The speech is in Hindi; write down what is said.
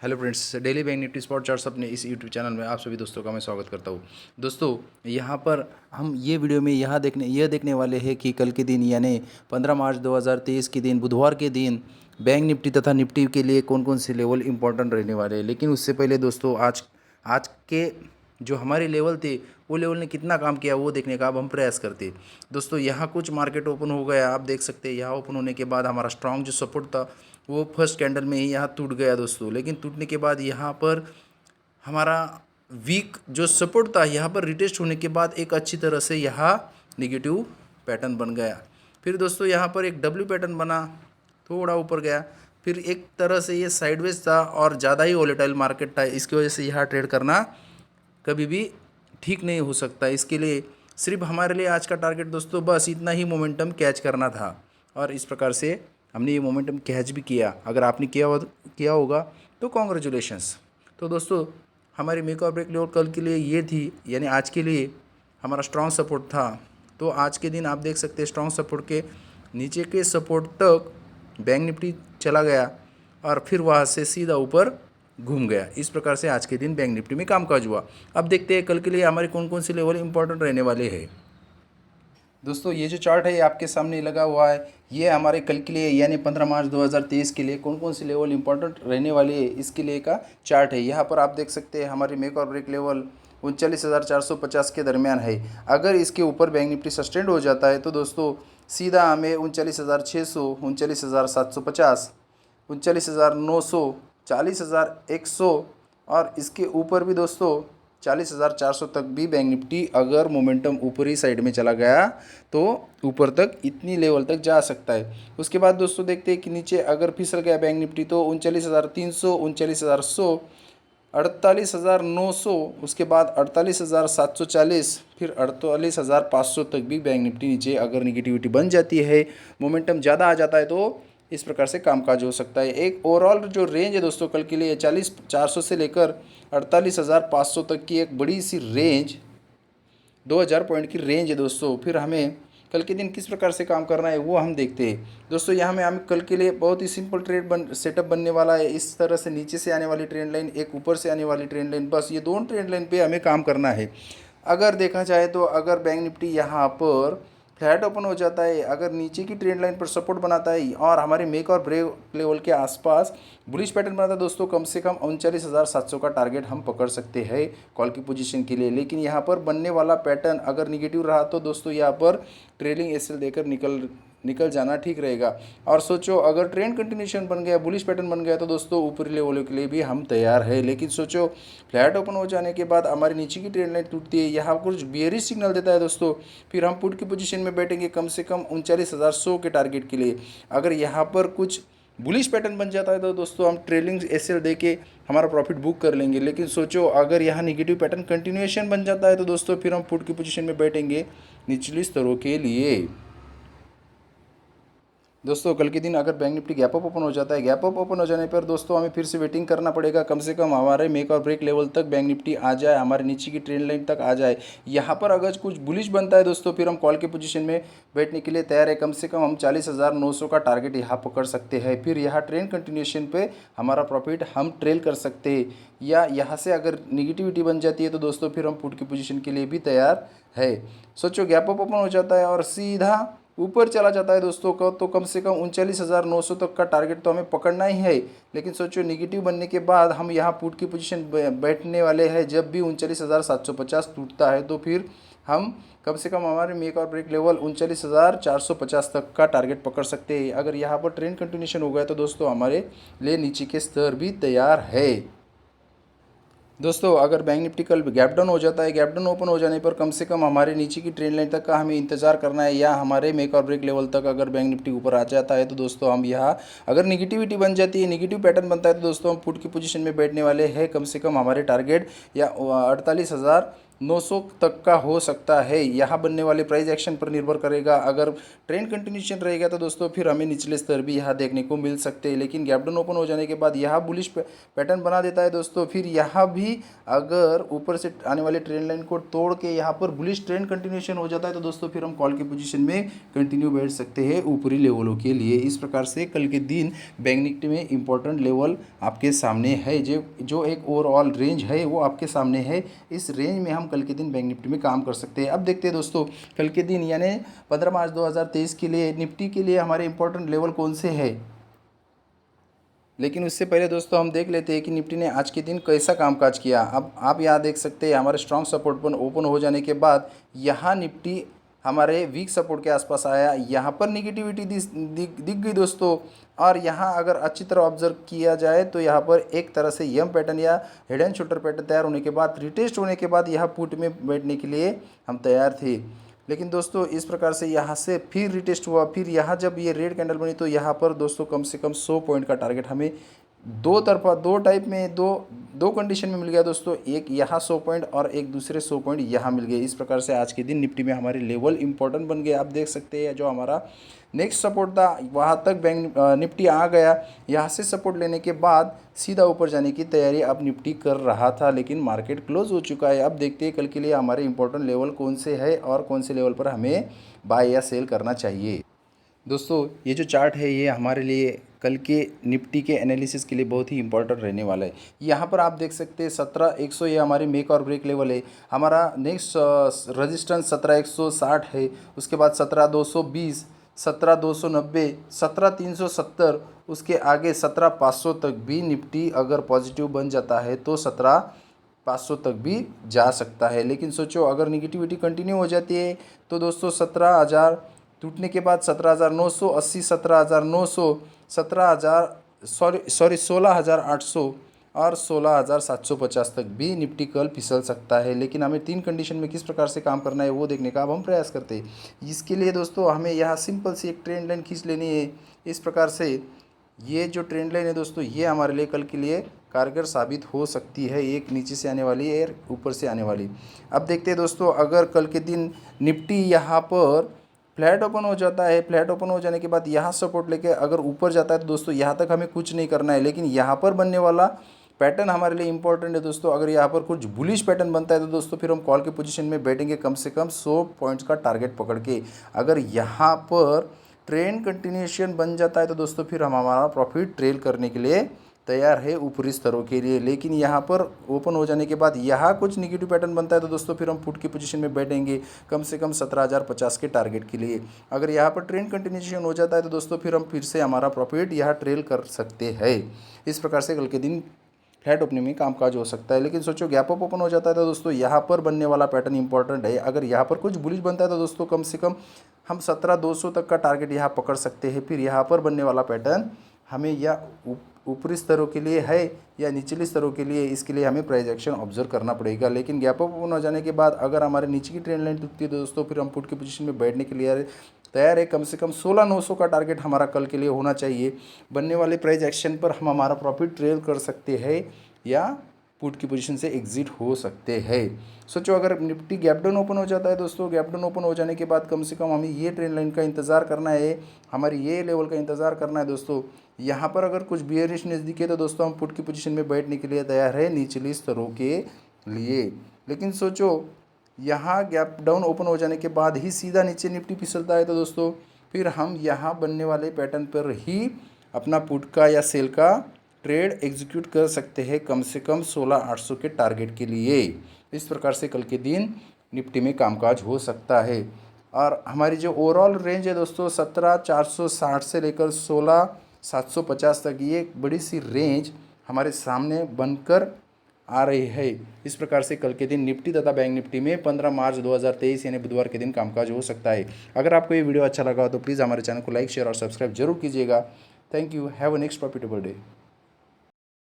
Hello friends, daily bank Nifty spot charts अपने इस यूट्यूब चैनल में आप सभी दोस्तों का मैं स्वागत करता हूँ। दोस्तों, यहाँ पर हम ये वीडियो में यह देखने वाले हैं कि कल के दिन यानी 15 मार्च 2023 के दिन बुधवार के दिन बैंक निफ्टी तथा निफ्टी के लिए कौन कौन से लेवल इंपॉर्टेंट रहने वाले हैं। लेकिन उससे पहले दोस्तों, आज आज के जो हमारे लेवल थे वो लेवल ने कितना काम किया वो देखने का अब हम प्रयास करते। दोस्तों, यहाँ कुछ मार्केट ओपन हो गया, आप देख सकते हैं। यहाँ ओपन होने के बाद हमारा स्ट्रॉन्ग जो सपोर्ट था वो फर्स्ट कैंडल में ही यहाँ टूट गया दोस्तों। लेकिन टूटने के बाद यहाँ पर हमारा वीक जो सपोर्ट था यहाँ पर रिटेस्ट होने के बाद एक अच्छी तरह से यहाँ निगेटिव पैटर्न बन गया। फिर दोस्तों यहाँ पर एक डब्ल्यू पैटर्न बना, थोड़ा ऊपर गया। फिर एक तरह से ये साइडवेज था और ज़्यादा ही वोलेटाइल मार्केट था। इसकी वजह से यहाँ ट्रेड करना कभी भी ठीक नहीं हो सकता। इसके लिए सिर्फ हमारे लिए आज का टारगेट दोस्तों बस इतना ही मोमेंटम कैच करना था, और इस प्रकार से हमने ये मोमेंटम कैच भी किया। अगर आपने किया होगा तो कॉन्ग्रेचुलेशंस। तो दोस्तों, हमारी मेक और ब्रेक लेवल कल के लिए ये थी, यानी आज के लिए हमारा स्ट्रॉन्ग सपोर्ट था। तो आज के दिन आप देख सकते हैं स्ट्रॉन्ग सपोर्ट के नीचे के सपोर्ट तक बैंक निफ्टी चला गया और फिर वहाँ से सीधा ऊपर घूम गया। इस प्रकार से आज के दिन बैंक निफ्टी में कामकाज हुआ। अब देखते हैं कल के लिए हमारे कौन कौन से लेवल इंपॉर्टेंट रहने वाले हैं। दोस्तों, ये जो चार्ट है ये आपके सामने लगा हुआ है। ये हमारे कल के लिए यानी 15 मार्च 2023 के लिए कौन कौन से लेवल इंपॉर्टेंट रहने वाले हैं इसके लिए का चार्ट है। यहाँ पर आप देख सकते हैं हमारी मेक और ब्रेक लेवल 39,450 के दरमियान है। अगर इसके ऊपर बैंक निफ्टी सस्टेंड हो जाता है तो दोस्तों सीधा हमें 39,600, 39,750, 39,900, 40,100 और इसके ऊपर भी दोस्तों 40,400 तक भी बैंक निफ्टी अगर मोमेंटम ऊपरी साइड में चला गया तो ऊपर तक इतनी लेवल तक जा सकता है। उसके बाद दोस्तों देखते हैं कि नीचे अगर फिसल गया बैंक निफ्टी तो 39,300, 39,100, 48,900, उसके बाद 48,740, फिर 48,500 तक भी बैंक निफ्टी नीचे अगर निगेटिविटी बन जाती है, मोमेंटम ज़्यादा आ जाता है तो इस प्रकार से कामकाज हो सकता है। एक ओवरऑल जो रेंज है दोस्तों कल के लिए 40,400 से लेकर 48,500 तक की एक बड़ी सी रेंज, 2,000 पॉइंट की रेंज है दोस्तों। फिर हमें कल के दिन किस प्रकार से काम करना है वो हम देखते हैं। दोस्तों, यहाँ में हमें कल के लिए बहुत ही सिंपल सेटअप बनने वाला है। इस तरह से नीचे से आने वाली ट्रेंड लाइन, एक ऊपर से आने वाली ट्रेंड लाइन, बस ये दोनों ट्रेंड लाइन पे हमें काम करना है। अगर देखा जाए तो अगर बैंक निफ्टी यहाँ पर फ्लैट ओपन हो जाता है, अगर नीचे की ट्रेंड लाइन पर सपोर्ट बनाता है और हमारे मेक और ब्रेक लेवल के आसपास बुलिश पैटर्न बनाता है दोस्तों, कम से कम 39,700 का टारगेट हम पकड़ सकते हैं कॉल की पोजीशन के लिए। लेकिन यहाँ पर बनने वाला पैटर्न अगर निगेटिव रहा तो दोस्तों यहाँ पर ट्रेलिंग एसएल देकर निकल जाना ठीक रहेगा। और सोचो अगर ट्रेंड कंटिन्यूशन बन गया, बुलिश पैटर्न बन गया तो दोस्तों ऊपरी लेवलों के लिए भी हम तैयार है। लेकिन सोचो फ्लैट ओपन हो जाने के बाद हमारी नीचे की ट्रेंड लाइन टूटती है, यहाँ कुछ बेयरिश सिग्नल देता है दोस्तों, फिर हम पुट की पोजीशन में बैठेंगे कम से कम 39,100 के टारगेट के लिए। अगर यहाँ पर कुछ बुलिश पैटर्न बन जाता है तो दोस्तों हम ट्रेलिंग एसएल दे के हमारा प्रॉफिट बुक कर लेंगे। लेकिन सोचो अगर यहाँ निगेटिव पैटर्न कंटिन्यूएशन बन जाता है तो दोस्तों फिर हम पुट की पोजीशन में बैठेंगे निचली स्तरों के लिए। दोस्तों, कल के दिन अगर bank Nifty gap up open हो जाता है, गैप अप ओपन हो जाने पर दोस्तों हमें फिर से वेटिंग करना पड़ेगा, कम से कम हमारे मेक और ब्रेक लेवल तक बैंक निफ्टी आ जाए, हमारे नीचे की ट्रेंड लाइन तक आ जाए। यहाँ पर अगर कुछ बुलिश बनता है दोस्तों फिर हम कॉल की पोजीशन में बैठने के लिए तैयार है। कम से कम हम 40,900 का टारगेट यहाँ पकड़ सकते हैं। फिर यहाँ ट्रेंड कंटिन्यूएशन पे हमारा प्रॉफिट हम ट्रेल कर सकते हैं, या यहाँ से अगर निगेटिविटी बन जाती है तो दोस्तों फिर हम पुट की पोजीशन के लिए भी तैयार है। सोचो गैप अप ओपन हो जाता है और सीधा ऊपर चला जाता है दोस्तों का, तो कम से कम 39,900 तक का टारगेट तो हमें पकड़ना ही है। लेकिन सोचो निगेटिव बनने के बाद हम यहाँ पुट की पोजीशन बैठने वाले हैं। जब भी 39,750 टूटता है तो फिर हम कम से कम हमारे मेक और ब्रेक लेवल 39,450 तक का टारगेट पकड़ सकते हैं। अगर यहाँ पर ट्रेंड कंटिन्यूशन हो गया तो दोस्तों हमारे लिए नीचे के स्तर भी तैयार है। दोस्तों, अगर बैंक निफ्टी कल गैप डाउन हो जाता है, गैप डाउन ओपन हो जाने पर कम से कम हमारे नीचे की ट्रेंड लाइन तक का हमें इंतजार करना है, या हमारे मेक और ब्रेक लेवल तक अगर बैंक निफ्टी ऊपर आ जाता है तो दोस्तों हम यहाँ अगर निगेटिविटी बन जाती है, निगेटिव पैटर्न बनता है तो दोस्तों हम पुट की पोजीशन में बैठने वाले हैं। कम से कम हमारे टारगेट या 48,000 900 तक का हो सकता है। यहाँ बनने वाले प्राइस एक्शन पर निर्भर करेगा। अगर ट्रेंड कंटिन्यूशन रहेगा तो दोस्तों फिर हमें निचले स्तर भी यहाँ देखने को मिल सकते हैं, लेकिन गैप डाउन ओपन हो जाने के बाद यहाँ बुलिश पैटर्न बना देता है दोस्तों, फिर यहाँ भी अगर ऊपर से आने वाले ट्रेंड लाइन को तोड़ के यहाँ पर बुलिश ट्रेंड कंटिन्यूशन हो जाता है तो दोस्तों फिर हम कॉल की पोजीशन में कंटिन्यू बैठ सकते हैं ऊपरी लेवलों के लिए। इस प्रकार से कल के दिन बैंक निफ्टी में इंपॉर्टेंट लेवल आपके सामने है, जो एक ओवरऑल रेंज है वो आपके सामने है। इस रेंज में हम कल के दिन बैंक निफ्टी में काम कर सकते हैं। अब देखते हैं दोस्तों कल के दिन यानी 15 मार्च 2023 के लिए निफ्टी के लिए हमारे इंपॉर्टेंट लेवल कौन से है। लेकिन उससे पहले दोस्तों हम देख लेते हैं कि निफ्टी ने आज के दिन कैसा कामकाज किया। अब आप यहाँ देख सकते हैं हमारे स्ट्रॉन्ग सपोर्ट पर ओपन हो जाने के बाद यहाँ निफ्टी हमारे वीक सपोर्ट के आसपास आया, यहाँ पर निगेटिविटी दिख गई दोस्तों। और यहाँ अगर अच्छी तरह ऑब्जर्व किया जाए तो यहाँ पर एक तरह से यम पैटर्न या हेड एंड शोल्डर पैटर्न तैयार होने के बाद रिटेस्ट होने के बाद यहाँ पुट में बैठने के लिए हम तैयार थे। लेकिन दोस्तों इस प्रकार से यहाँ से फिर रिटेस्ट हुआ, फिर यहाँ जब ये रेड कैंडल बनी तो यहाँ पर दोस्तों कम से कम 100 पॉइंट का टारगेट हमें दो टाइप में दो कंडीशन में मिल गया दोस्तों। एक यहाँ 100 पॉइंट और एक दूसरे 100 पॉइंट यहाँ मिल गए। इस प्रकार से आज के दिन निफ्टी में हमारे लेवल इंपॉर्टेंट बन गए। आप देख सकते हैं जो हमारा नेक्स्ट सपोर्ट था वहाँ तक बैंक निफ्टी आ गया। यहाँ से सपोर्ट लेने के बाद सीधा ऊपर जाने की तैयारी अब निफ्टी कर रहा था, लेकिन मार्केट क्लोज हो चुका है। अब देखते हैं कल के लिए हमारे इंपॉर्टेंट लेवल कौन से है और कौन से लेवल पर हमें बाय या सेल करना चाहिए। दोस्तों ये जो चार्ट है ये हमारे लिए कल के निफ्टी के एनालिसिस के लिए बहुत ही इंपॉर्टेंट रहने वाला है। यहाँ पर आप देख सकते हैं 17,100 ये हमारे मेक और ब्रेक लेवल है। हमारा नेक्स्ट रेजिस्टेंस 17,160 है, उसके बाद 17,220, 17,290, 17,370, उसके आगे 17,500 तक भी निफ्टी अगर पॉजिटिव बन जाता है तो 17,500 तक भी जा सकता है। लेकिन सोचो अगर निगेटिविटी कंटिन्यू हो जाती है तो दोस्तों 17,000 टूटने के बाद 17,980, 17,900, 16,800 और 16,750 तक भी निफ्टी कल फिसल सकता है। लेकिन हमें 3 कंडीशन में किस प्रकार से काम करना है वो देखने का अब हम प्रयास करते हैं। इसके लिए दोस्तों हमें यहाँ सिंपल सी एक ट्रेंड लाइन खींच लेनी है। इस प्रकार से ये जो ट्रेंड लाइन है दोस्तों ये हमारे लिए कल के लिए कारगर साबित हो सकती है, एक नीचे से आने वाली है ऊपर से आने वाली। अब देखते हैं दोस्तों अगर कल के दिन निफ्टी यहाँ पर फ्लैट ओपन हो जाता है, फ्लैट ओपन हो जाने के बाद यहाँ सपोर्ट लेके अगर ऊपर जाता है तो दोस्तों यहाँ तक हमें कुछ नहीं करना है। लेकिन यहाँ पर बनने वाला पैटर्न हमारे लिए इंपॉर्टेंट है दोस्तों। अगर यहाँ पर कुछ बुलिश पैटर्न बनता है तो दोस्तों फिर हम कॉल के पोजीशन में बैठेंगे कम से कम 100 पॉइंट्स का टारगेट पकड़ के। अगर यहाँ पर ट्रेंड कंटिन्यूएशन बन जाता है तो दोस्तों फिर हम हमारा प्रॉफिट ट्रेल करने के लिए तैयार है ऊपरी स्तरों के लिए। लेकिन यहाँ पर ओपन हो जाने के बाद यहाँ कुछ निगेटिव पैटर्न बनता है तो दोस्तों फिर हम पुट की पोजीशन में बैठेंगे कम से कम 17,050 के टारगेट के लिए। अगर यहाँ पर ट्रेंड कंटिन्यूएशन हो जाता है तो दोस्तों फिर हम फिर से हमारा प्रॉफिट यहाँ ट्रेल कर सकते हैं। इस प्रकार से कल के दिन फ्लैट ओपनिंग में कामकाज हो सकता है। लेकिन सोचो गैप अप ओपन हो जाता है तो दोस्तों यहाँ पर बनने वाला पैटर्न इंपॉर्टेंट है। अगर यहाँ पर कुछ बुलिश बनता है तो दोस्तों कम से कम हम 17,200 तक का टारगेट यहाँ पकड़ सकते हैं। फिर यहाँ पर बनने वाला पैटर्न हमें या ऊपरी स्तरों के लिए है या निचले स्तरों के लिए, इसके लिए हमें प्राइस एक्शन ऑब्जर्व करना पड़ेगा। लेकिन गैप अप ओपन हो जाने के बाद अगर हमारे नीचे की ट्रेंड लाइन टूटती है तो दोस्तों फिर हम पुट की पोजीशन में बैठने के लिए तैयार है। कम से कम 16,900 का टारगेट हमारा कल के लिए होना चाहिए। बनने वाले प्राइस एक्शन पर हम हमारा प्रॉफिट ट्रेल कर सकते हैं या पुट की पोजीशन से एग्जिट हो सकते हैं। सोचो अगर निफ्टी गैप डाउन ओपन हो जाता है दोस्तों, गैप डाउन ओपन हो जाने के बाद कम से कम हमें ये ट्रेंड लाइन का इंतज़ार करना है, हमारी ये लेवल का इंतज़ार करना है दोस्तों। यहाँ पर अगर कुछ बियरिश नज़दीक है तो दोस्तों हम पुट की पोजीशन में बैठने के लिए तैयार है निचली स्तरों के लिए। लेकिन सोचो यहाँ गैप डाउन ओपन हो जाने के बाद ही सीधा नीचे निफ्टी फिसलता है तो दोस्तों फिर हम यहाँ बनने वाले पैटर्न पर ही अपना पुट का या सेल का ट्रेड एग्जीक्यूट कर सकते हैं कम से कम 16,800 के टारगेट के लिए। इस प्रकार से कल के दिन निफ्टी में कामकाज हो सकता है। और हमारी जो ओवरऑल रेंज है दोस्तों 17,460 से लेकर 16,750 तक, ये एक बड़ी सी रेंज हमारे सामने बनकर आ रही है। इस प्रकार से कल के दिन निफ्टी तथा बैंक निफ्टी में 15 मार्च 2023 यानी बुधवार के दिन कामकाज हो सकता है। अगर आपको ये वीडियो अच्छा लगा हो तो प्लीज़ हमारे चैनल को लाइक शेयर और सब्सक्राइब जरूर कीजिएगा। Thank you. Have a next profitable day.